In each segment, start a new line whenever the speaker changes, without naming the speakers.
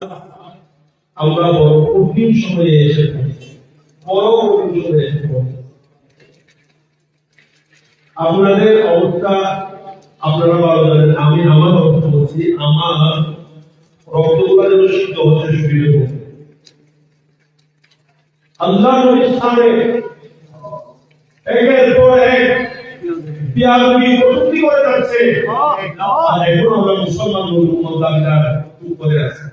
আমরা বড় কঠিন সময়ে এসে বড় কঠিন সময়ে এসে আপনাদের অবস্থা আপনারা ভালো জানেন। আমি আমার অবস্থা বলছি, আমার রক্তগুলো যেন সিদ্ধ হচ্ছে শরীরে। আল্লাহ নবীর সামনে একের পর এক বিয়াদবি কটূক্তি করে যাচ্ছে, আর এখন আমরা মুসলমান দাবিদার চুপ করে আছি।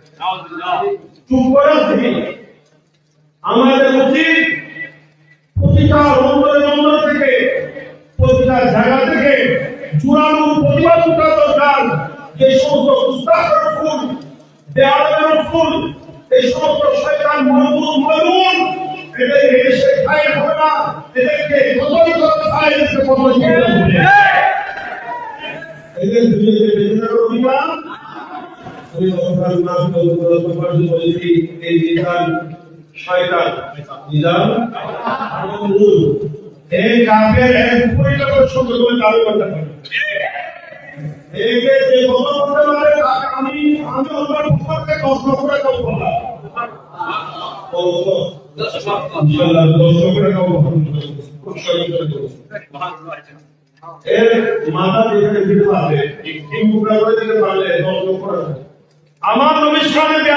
চুপ করে আছি। আমাদের উচিত প্রতিটা অন্তর থেকে, প্রতিটা জায়গা থেকে জোরালো প্রতিবাদ করা দরকার। যে সমস্ত মুস্তাফার ফুল, বেয়াদবের ফুল, এই সমস্ত শয়তান মজলুম এদেরকে এসে খায় হবে না, এদেরকে কতই খায় এসে কতই হবে। এদের দুজনকে বেদনা করিবা। আমি সরকার নাম বলেছি এই নিজাম শয়তান, নিজাম এই কাফের এক পরিবার সঙ্গে করে দাবি করতে পারে। একে যে কথা বলতে পারে তাকে আমি আমার উপরকে কষ্ট করে কম বলা। ইনশাআল্লাহ 10 করে কম এর মাথা যেখানে দিতে পারবে, এই মুখটা করে দিতে পারলে 10 করে। আমার নবীর সামনে